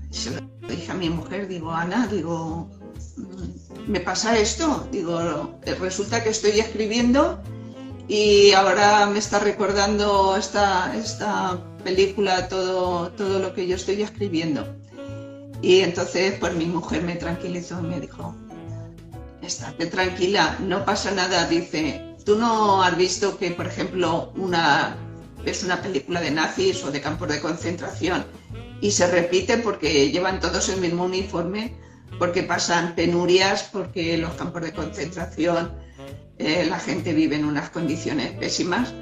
se lo dije a mi mujer, digo, Ana, digo, me pasa esto, digo, resulta que estoy escribiendo y ahora me está recordando esta película todo lo que yo estoy escribiendo. Y entonces pues mi mujer me tranquilizó y me dijo, estate tranquila, no pasa nada, dice, tú no has visto que, por ejemplo, ves una película de nazis o de campos de concentración y se repite porque llevan todos el mismo uniforme, porque pasan penurias, porque los campos de concentración la gente vive en unas condiciones pésimas.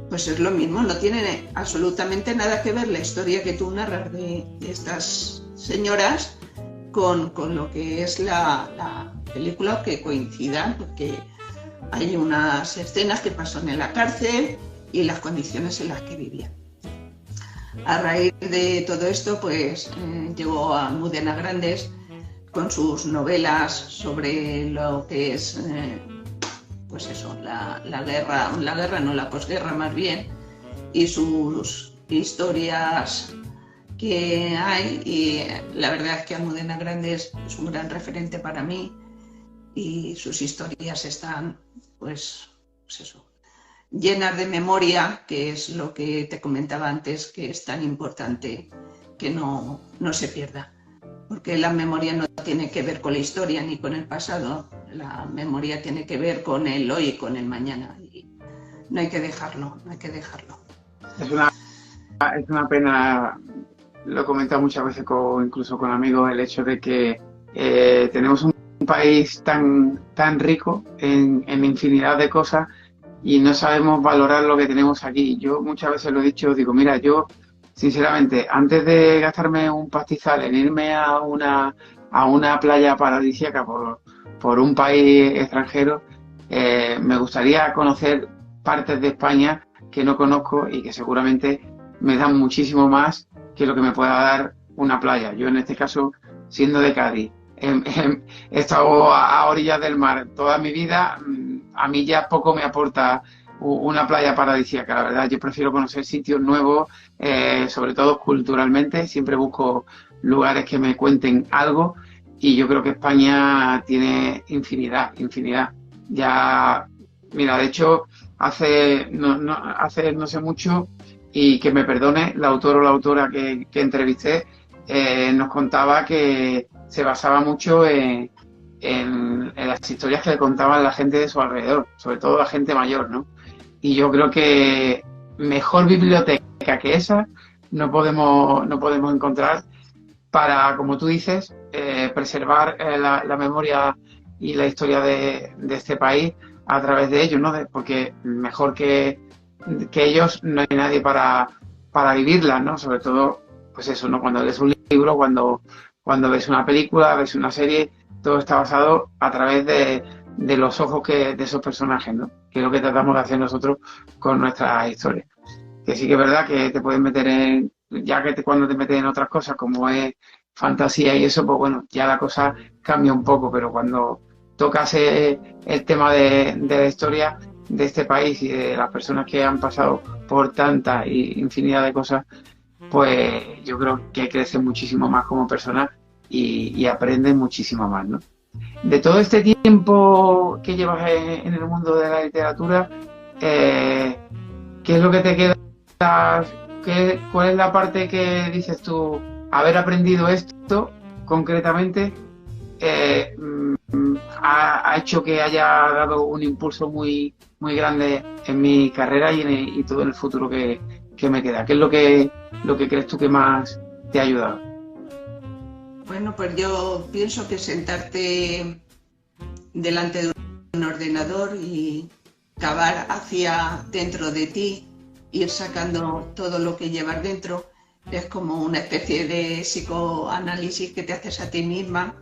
Pues es lo mismo, no tiene absolutamente nada que ver la historia que tú narras de estas señoras con lo que es la película, que coincidan, porque hay unas escenas que pasan en la cárcel y las condiciones en las que vivían. A raíz de todo esto, pues llegó a Almudena Grandes con sus novelas sobre lo que es, pues eso, la guerra no, la posguerra más bien, y sus historias que hay, y la verdad es que Almudena Grandes es un gran referente para mí y sus historias están, pues eso, llenas de memoria, que es lo que te comentaba antes, que es tan importante que no se pierda, porque la memoria no tiene que ver con la historia ni con el pasado, la memoria tiene que ver con el hoy, con el mañana, y no hay que dejarlo, no hay que dejarlo. Es una pena, lo he comentado muchas veces incluso con amigos, el hecho de que tenemos un país tan rico en infinidad de cosas y no sabemos valorar lo que tenemos aquí. Yo muchas veces lo he dicho, digo, mira, yo sinceramente, antes de gastarme un pastizal en irme a una playa paradisíaca por un país extranjero, me gustaría conocer partes de España que no conozco y que seguramente me dan muchísimo más que lo que me pueda dar una playa. Yo en este caso, siendo de Cádiz, he estado a orillas del mar toda mi vida, a mí ya poco me aporta una playa paradisíaca, la verdad. Yo prefiero conocer sitios nuevos, sobre todo culturalmente. Siempre busco lugares que me cuenten algo y yo creo que España tiene infinidad. Ya, mira, de hecho, hace no sé mucho, y que me perdone el autor o la autora que entrevisté, nos contaba que se basaba mucho en las historias que le contaban la gente de su alrededor, sobre todo la gente mayor, ¿no? Y yo creo que mejor biblioteca que esa no podemos encontrar para, como tú dices, preservar la memoria y la historia de este país a través de ellos, ¿no? Porque mejor que ellos no hay nadie para vivirla, ¿no? Sobre todo, pues eso, ¿no? Cuando lees un libro, cuando ves una película, ves una serie, todo está basado a través de los ojos de esos personajes, ¿no? Que es lo que tratamos de hacer nosotros con nuestras historias. Que sí que es verdad que te puedes meter cuando te metes en otras cosas, como es fantasía y eso, pues bueno, ya la cosa cambia un poco, pero cuando tocas el tema de la historia de este país y de las personas que han pasado por tanta infinidad de cosas, pues yo creo que creces muchísimo más como persona y aprendes muchísimo más, ¿no? De todo este tiempo que llevas en el mundo de la literatura, ¿qué es lo que te queda? ¿Cuál es la parte que dices tú, haber aprendido esto concretamente ha hecho que haya dado un impulso muy grande en mi carrera y todo el futuro que me queda? ¿Qué es lo que crees tú que más te ha ayudado? Bueno, pues yo pienso que sentarte delante de un ordenador y cavar hacia dentro de ti ir sacando todo lo que llevas dentro. Es como una especie de psicoanálisis que te haces a ti misma.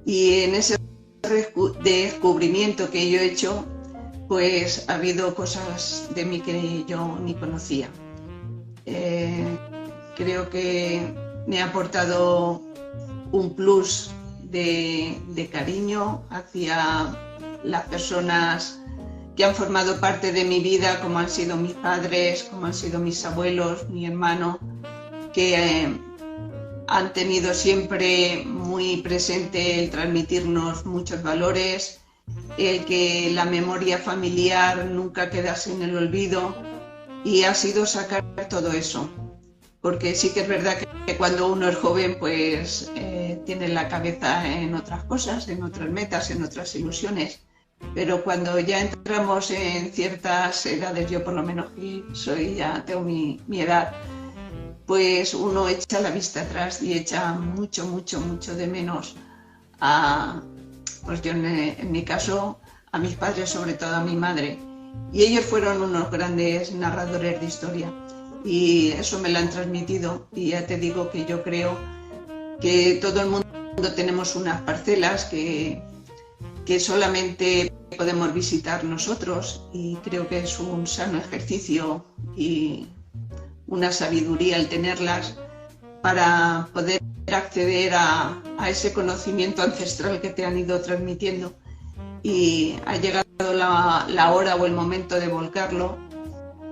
Y en ese descubrimiento que yo he hecho, pues ha habido cosas de mí que yo ni conocía. Creo que me ha aportado un plus de cariño hacia las personas que han formado parte de mi vida, como han sido mis padres, como han sido mis abuelos, mi hermano, que han tenido siempre muy presente el transmitirnos muchos valores, el que la memoria familiar nunca quedase en el olvido, y ha sido sacar todo eso. Porque sí que es verdad que cuando uno es joven, pues tiene la cabeza en otras cosas, en otras metas, en otras ilusiones. Pero cuando ya entramos en ciertas edades, yo por lo menos que ya tengo mi edad, pues uno echa la vista atrás y echa mucho, mucho, mucho de menos pues yo en mi caso, a mis padres, sobre todo a mi madre. Y ellos fueron unos grandes narradores de historia. Y eso me lo han transmitido, y ya te digo que yo creo que todo el mundo tenemos unas parcelas que solamente podemos visitar nosotros, y creo que es un sano ejercicio y una sabiduría el tenerlas para poder acceder a ese conocimiento ancestral que te han ido transmitiendo, y ha llegado la hora o el momento de volcarlo.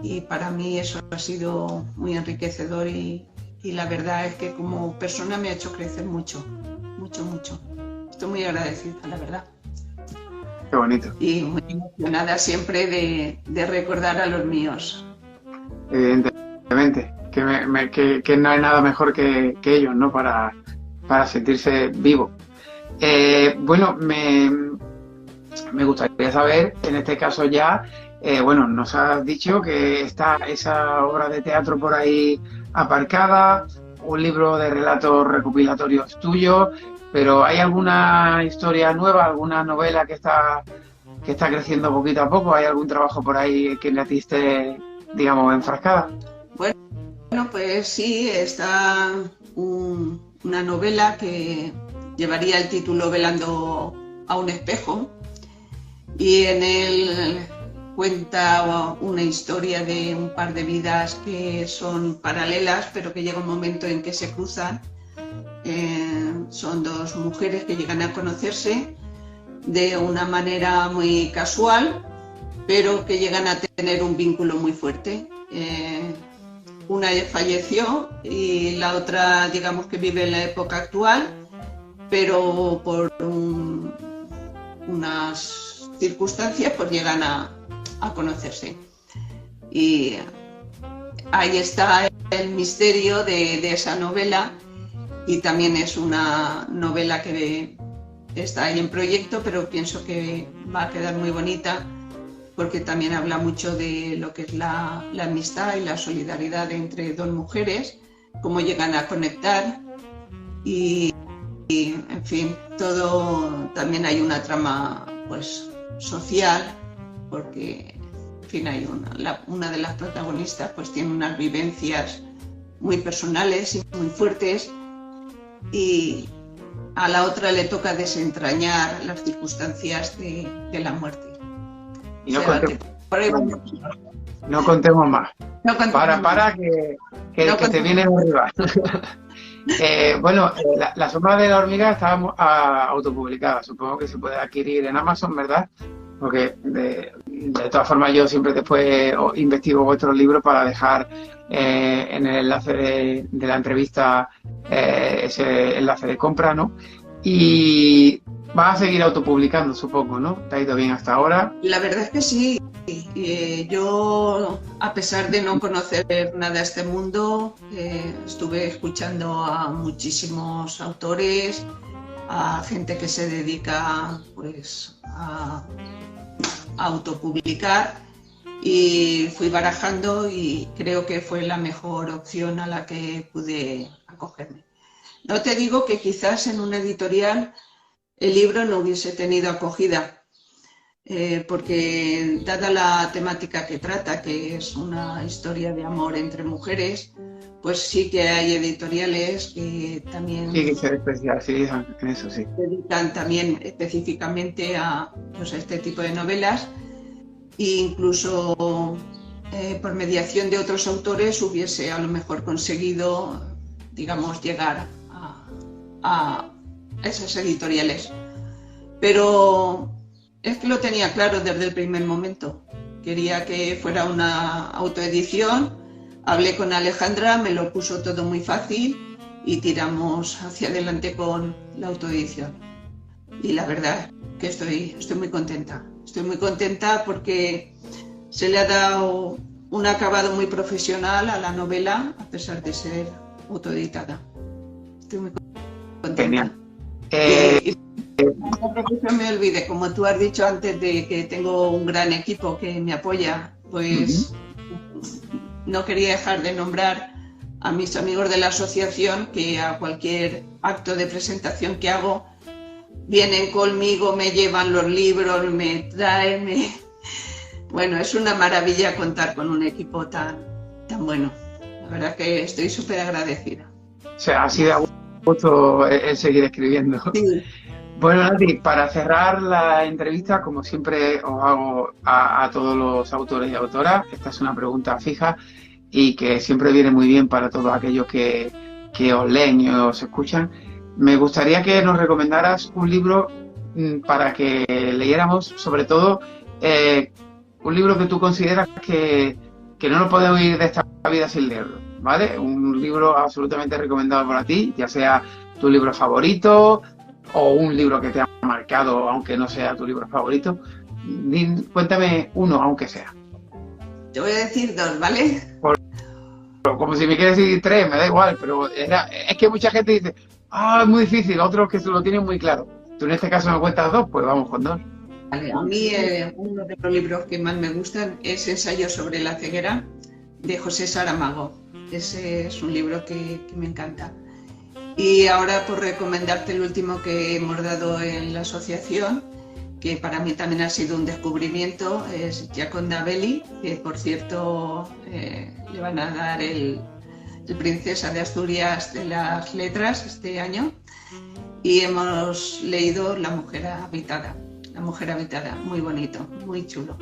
Y para mí eso ha sido muy enriquecedor, y la verdad es que como persona me ha hecho crecer mucho, mucho, mucho. Estoy muy agradecida, la verdad. Qué bonito. Y muy emocionada siempre de recordar a los míos. Evidentemente, que no hay nada mejor que ellos, ¿no? Para sentirse vivo. Bueno, me gustaría saber, en este caso ya, bueno, nos has dicho que está esa obra de teatro por ahí aparcada, un libro de relatos recopilatorios tuyos, pero ¿hay alguna historia nueva, alguna novela que está creciendo poquito a poco? ¿Hay algún trabajo por ahí que a ti esté, digamos, enfrascada? Bueno, pues sí, está una novela que llevaría el título Velando a un espejo, y en él cuenta una historia de un par de vidas que son paralelas, pero que llega un momento en que se cruzan. Son dos mujeres que llegan a conocerse de una manera muy casual, pero que llegan a tener un vínculo muy fuerte. Una falleció y la otra, digamos que vive en la época actual, pero por unas circunstancias pues llegan a conocerse. Y ahí está el misterio de esa novela, y también es una novela que está ahí en proyecto, pero pienso que va a quedar muy bonita, porque también habla mucho de lo que es la amistad y la solidaridad entre dos mujeres, cómo llegan a conectar, y en fin, todo. También hay una trama pues social, porque en fin, hay una de las protagonistas pues tiene unas vivencias muy personales y muy fuertes, y a la otra le toca desentrañar las circunstancias de la muerte. Y no, no contemos más. No contemos para que te viene arriba. Bueno, la sombra de la hormiga está autopublicada. Supongo que se puede adquirir en Amazon, ¿verdad? Porque de todas formas yo siempre después investigo vuestros libros para dejar en el enlace de la entrevista ese enlace de compra, ¿no? Y vas a seguir autopublicando, supongo, ¿no? ¿Te ha ido bien hasta ahora? La verdad es que sí. Yo, a pesar de no conocer nada de este mundo, estuve escuchando a muchísimos autores, a gente que se dedica pues a autopublicar, y fui barajando y creo que fue la mejor opción a la que pude acogerme. No te digo que quizás en una editorial el libro no hubiese tenido acogida, porque dada la temática que trata, que es una historia de amor entre mujeres, pues sí que hay editoriales que también Sí, que se especializan en eso, sí. se dedican también específicamente a, pues, a este tipo de novelas, e incluso por mediación de otros autores hubiese a lo mejor conseguido, digamos, llegar a esas editoriales. Pero es que lo tenía claro desde el primer momento. Quería que fuera una autoedición. Hablé con Alejandra, me lo puso todo muy fácil y tiramos hacia adelante con la autoedición. Y la verdad que estoy muy contenta. Estoy muy contenta porque se le ha dado un acabado muy profesional a la novela, a pesar de ser autoeditada. Estoy muy contenta. Genial. No me olvide, como tú has dicho antes, de que tengo un gran equipo que me apoya, pues no quería dejar de nombrar a mis amigos de la asociación, que a cualquier acto de presentación que hago vienen conmigo, me llevan los libros, me traen, Bueno, es una maravilla contar con un equipo tan bueno. La verdad que estoy súper agradecida. O sea, así de gusto el seguir escribiendo. Sí. Bueno, Nati, para cerrar la entrevista, como siempre os hago a todos los autores y autoras, esta es una pregunta fija y que siempre viene muy bien para todos aquellos que os leen y os escuchan. Me gustaría que nos recomendaras un libro para que leyéramos, sobre todo un libro que tú consideras que no nos podemos ir de esta vida sin leerlo, ¿vale? Un libro absolutamente recomendado para ti, ya sea tu libro favorito o un libro que te ha marcado, aunque no sea tu libro favorito. Cuéntame uno, aunque sea. Te voy a decir dos, ¿vale? Como si me quieres decir tres, me da igual, pero es que mucha gente dice, es muy difícil, otros que se lo tienen muy claro. Tú en este caso me cuentas dos, pues vamos con dos. Vale, a mí uno de los libros que más me gustan es Ensayo sobre la ceguera, de José Saramago. Ese es un libro que me encanta. Y ahora, por recomendarte el último que hemos dado en la asociación, que para mí también ha sido un descubrimiento, es Gioconda Belli, que por cierto le van a dar el Princesa de Asturias de las Letras este año, y hemos leído La mujer habitada. La mujer habitada, muy bonito, muy chulo.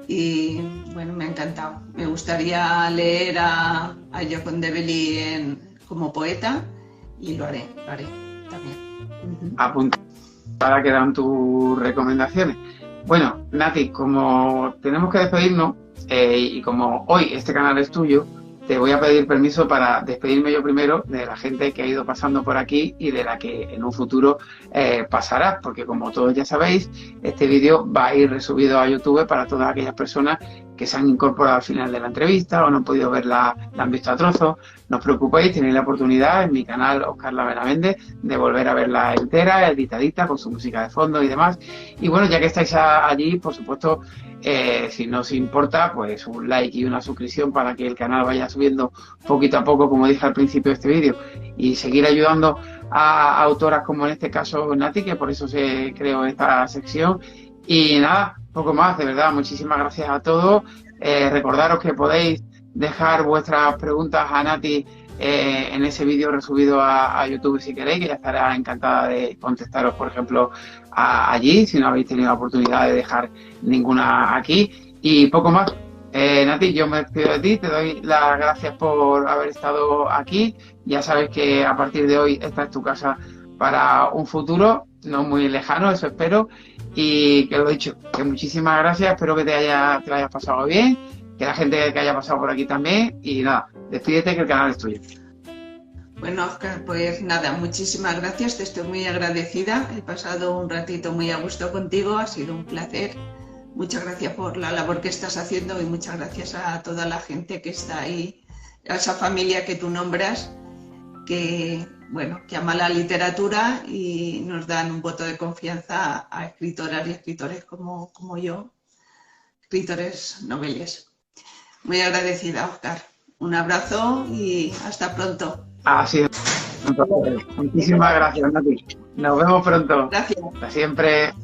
Y bueno, me ha encantado. Me gustaría leer a Gioconda Belli como poeta, y lo haré también. Apunta, para que dan tus recomendaciones. Bueno, Nati, como tenemos que despedirnos y como hoy este canal es tuyo, te voy a pedir permiso para despedirme yo primero de la gente que ha ido pasando por aquí y de la que en un futuro pasará, porque como todos ya sabéis, este vídeo va a ir resubido a YouTube para todas aquellas personas que se han incorporado al final de la entrevista o no han podido verla, la han visto a trozos. No os preocupéis, tenéis la oportunidad en mi canal Óscar Lavera Méndez de volver a verla entera, editadita, con su música de fondo y demás. Y bueno, ya que estáis allí, por supuesto, si no os importa, pues un like y una suscripción para que el canal vaya subiendo poquito a poco, como dije al principio de este vídeo, y seguir ayudando a autoras como en este caso Nati, que por eso se creó esta sección. Y nada, poco más, de verdad, muchísimas gracias a todos. Recordaros que podéis dejar vuestras preguntas a Nati en ese vídeo resubido a YouTube si queréis, que ya estará encantada de contestaros, por ejemplo, allí, si no habéis tenido la oportunidad de dejar ninguna aquí. Y poco más. Nati, yo me despido de ti, te doy las gracias por haber estado aquí. Ya sabes que a partir de hoy esta es tu casa para un futuro, no muy lejano, eso espero. Y que lo he dicho, que muchísimas gracias, espero que te lo hayas pasado bien, que la gente que haya pasado por aquí también. Y nada, despídete, que el canal es tuyo. Bueno, Óscar, pues nada, muchísimas gracias, te estoy muy agradecida. He pasado un ratito muy a gusto contigo, ha sido un placer. Muchas gracias por la labor que estás haciendo y muchas gracias a toda la gente que está ahí, a esa familia que tú nombras, que ama la literatura y nos dan un voto de confianza a escritoras y escritores como yo, escritores noveles. Muy agradecida, Óscar. Un abrazo y hasta pronto. Así es. Muchísimas gracias, Nati. Nos vemos pronto. Gracias. Hasta siempre.